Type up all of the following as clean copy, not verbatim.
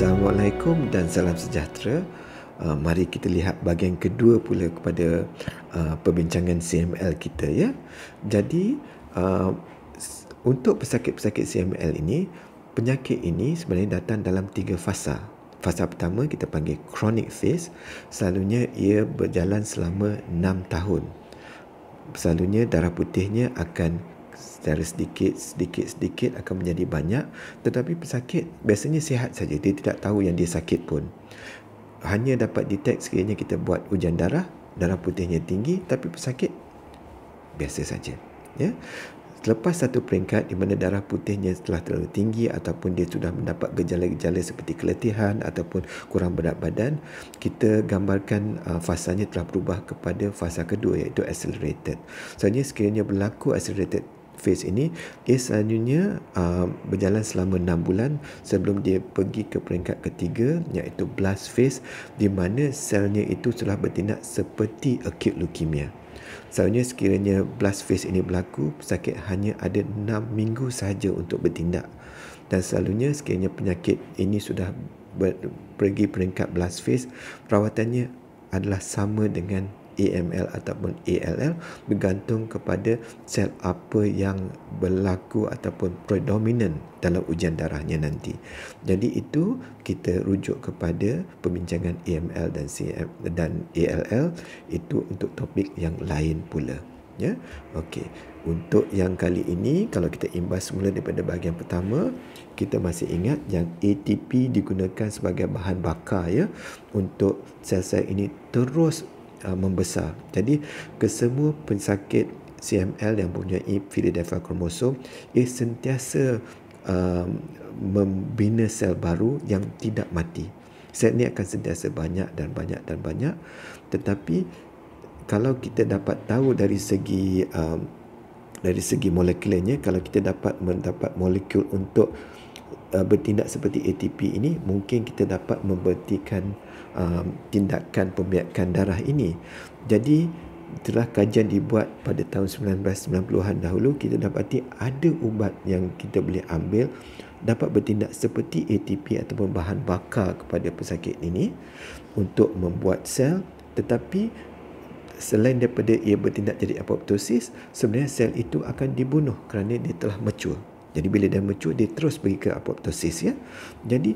Assalamualaikum dan salam sejahtera. Mari kita lihat bahagian kedua pula kepada perbincangan CML kita, ya. Jadi untuk pesakit-pesakit CML ini, penyakit ini sebenarnya datang dalam 3 fasa. Fasa pertama kita panggil chronic phase. Selalunya ia berjalan selama 6 tahun. Selalunya darah putihnya akan secara sedikit akan menjadi banyak, tetapi pesakit biasanya sihat saja, dia tidak tahu yang dia sakit pun. Hanya dapat detect sekiranya kita buat ujian darah putihnya tinggi, tapi pesakit biasa saja, ya. Selepas satu peringkat di mana darah putihnya telah terlalu tinggi ataupun dia sudah mendapat gejala-gejala seperti keletihan ataupun kurang berat badan, kita gambarkan fasanya telah berubah kepada fasa kedua, iaitu accelerated. Sebenarnya sekiranya berlaku accelerated phase ini, ia selalunya berjalan selama 6 bulan sebelum dia pergi ke peringkat ketiga, iaitu blast phase, di mana selnya itu telah bertindak seperti acute leukemia. Selalunya sekiranya blast phase ini berlaku, pesakit hanya ada 6 minggu sahaja untuk bertindak. Dan selalunya sekiranya penyakit ini sudah pergi peringkat blast phase, perawatannya adalah sama dengan AML ataupun ALL, bergantung kepada sel apa yang berlaku ataupun predominant dalam ujian darahnya nanti. Jadi itu kita rujuk kepada perbincangan AML dan ALL, itu untuk topik yang lain pula, ya. Okey, untuk yang kali ini, kalau kita imbas semula daripada bahagian pertama, kita masih ingat yang ATP digunakan sebagai bahan bakar, ya, untuk sel-sel ini terus membesar. Jadi kesemua pesakit CML yang mempunyai Philadelphia kromosom, ia sentiasa membina sel baru yang tidak mati. Sel ini akan sentiasa banyak dan banyak dan banyak. Tetapi kalau kita dapat tahu dari segi molekularnya, kalau kita dapat mendapat molekul untuk bertindak seperti ATP ini, mungkin kita dapat memberikan tindakan pembiakan darah ini. Jadi telah kajian dibuat pada tahun 1990-an dahulu, kita dapati ada ubat yang kita boleh ambil dapat bertindak seperti ATP ataupun bahan bakar kepada pesakit ini untuk membuat sel, tetapi selain daripada ia bertindak jadi apoptosis, sebenarnya sel itu akan dibunuh kerana dia telah mature. Jadi bila dia mature, dia terus pergi ke apoptosis, ya. Jadi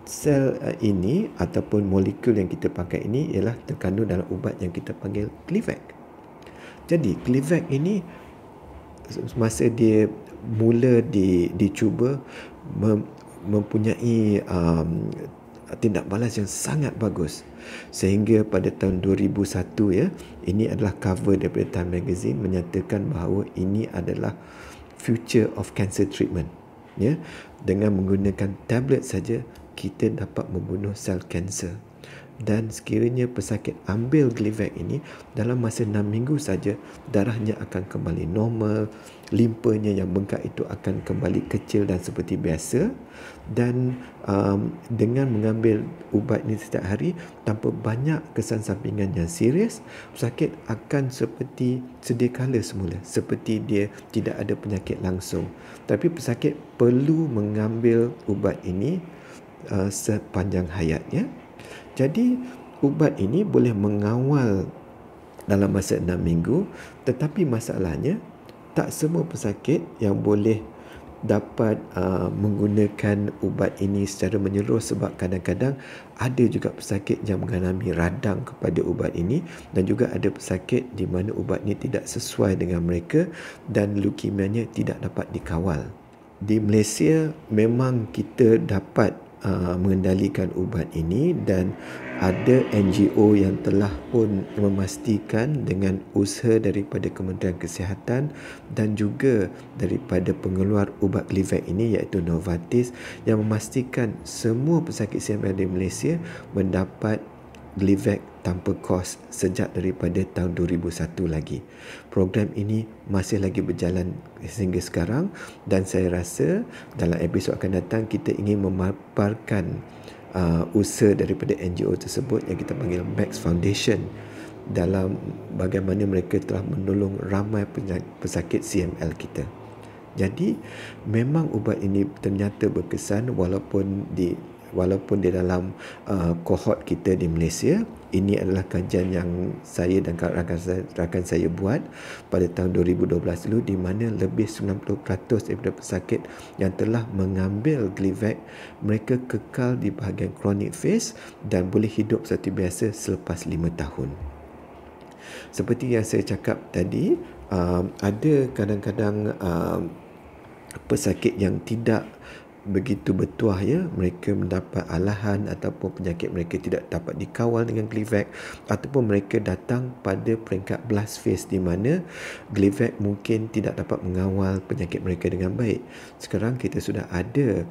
sel ini ataupun molekul yang kita pakai ini ialah terkandung dalam ubat yang kita panggil Gleevec. Jadi Gleevec ini masa dia mula dicuba mempunyai tindak balas yang sangat bagus, sehingga pada tahun 2001, ya, ini adalah cover daripada Time Magazine menyatakan bahawa ini adalah future of cancer treatment, ya. Dengan menggunakan tablet saja kita dapat membunuh sel kanser. Dan sekiranya pesakit ambil Gleevec ini, dalam masa 6 minggu saja darahnya akan kembali normal, limpanya yang bengkak itu akan kembali kecil dan seperti biasa. Dan dengan mengambil ubat ini setiap hari tanpa banyak kesan sampingan yang serius, pesakit akan seperti sedia kala semula, seperti dia tidak ada penyakit langsung. Tapi pesakit perlu mengambil ubat ini sepanjang hayatnya. Jadi ubat ini boleh mengawal dalam masa 6 minggu, tetapi masalahnya tak semua pesakit yang boleh dapat menggunakan ubat ini secara menyeluruh, sebab kadang-kadang ada juga pesakit yang mengalami radang kepada ubat ini, dan juga ada pesakit di mana ubat ini tidak sesuai dengan mereka dan leukemianya tidak dapat dikawal. Di Malaysia memang kita dapat mengendalikan ubat ini, dan ada NGO yang telah pun memastikan dengan usaha daripada Kementerian Kesihatan dan juga daripada pengeluar ubat Gleevec ini, iaitu Novartis, yang memastikan semua pesakit CML di Malaysia mendapat Gleevec tanpa kos sejak daripada tahun 2001 lagi. Program ini masih lagi berjalan sehingga sekarang, dan saya rasa dalam episod akan datang kita ingin memaparkan usaha daripada NGO tersebut yang kita panggil Max Foundation, dalam bagaimana mereka telah menolong ramai pesakit CML kita. Jadi memang ubat ini ternyata berkesan walaupun walaupun di dalam kohort kita di Malaysia, ini adalah kajian yang saya dan rakan saya buat pada tahun 2012 dulu, di mana lebih 90% daripada pesakit yang telah mengambil Gleevec, mereka kekal di bahagian chronic phase dan boleh hidup seperti biasa selepas 5 tahun. Seperti yang saya cakap tadi, ada kadang-kadang pesakit yang tidak begitu bertuah, ya, mereka mendapat alahan ataupun penyakit mereka tidak dapat dikawal dengan Gleevec, ataupun mereka datang pada peringkat blast phase di mana Gleevec mungkin tidak dapat mengawal penyakit mereka dengan baik. Sekarang kita sudah ada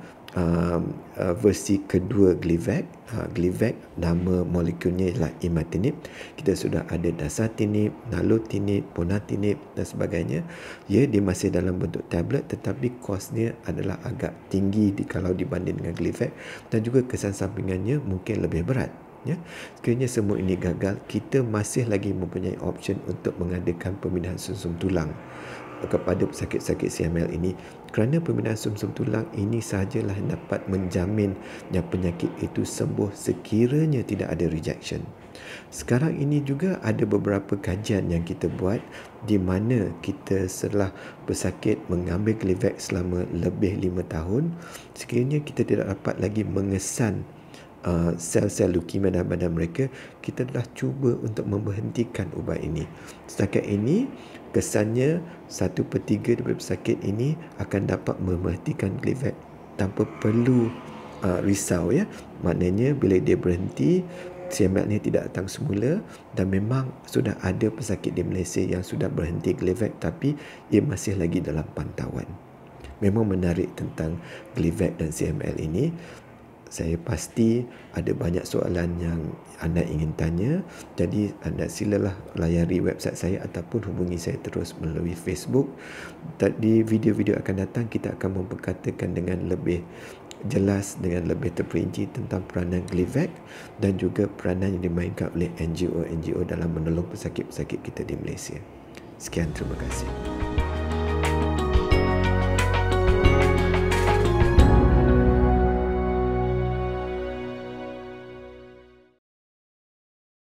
versi kedua Gleevec. Gleevec nama molekulnya ialah imatinib. Kita sudah ada dasatinib, nalotinib, ponatinib dan sebagainya. Ya, dia masih dalam bentuk tablet, tetapi kosnya adalah agak tinggi kalau dibanding dengan Gleevec, dan juga kesan sampingannya mungkin lebih berat. Ya, sekiranya semua ini gagal, kita masih lagi mempunyai option untuk mengadakan pemindahan sumsum tulang kepada pesakit-pesakit CML ini, kerana pemindahan sumsum tulang ini sahajalah dapat menjamin yang penyakit itu sembuh sekiranya tidak ada rejection. Sekarang ini juga ada beberapa kajian yang kita buat di mana kita setelah pesakit mengambil Gleevec selama lebih 5 tahun, sekiranya kita tidak dapat lagi mengesan sel-sel leukemia dalam badan mereka, kita telah cuba untuk memberhentikan ubat ini. Setakat ini, kesannya 1/3 daripada pesakit ini akan dapat memberhentikan Gleevec tanpa perlu risau, ya. Maknanya bila dia berhenti, CML-nya tidak datang semula, dan memang sudah ada pesakit di Malaysia yang sudah berhenti Gleevec tapi ia masih lagi dalam pantauan. Memang menarik tentang Gleevec dan CML ini. Saya pasti ada banyak soalan yang anda ingin tanya. Jadi anda silalah layari website saya ataupun hubungi saya terus melalui Facebook. Di video-video akan datang kita akan memperkatakan dengan lebih jelas, dengan lebih terperinci tentang peranan Gleevec dan juga peranan yang dimainkan oleh NGO-NGO dalam menolong pesakit-pesakit kita di Malaysia. Sekian, terima kasih.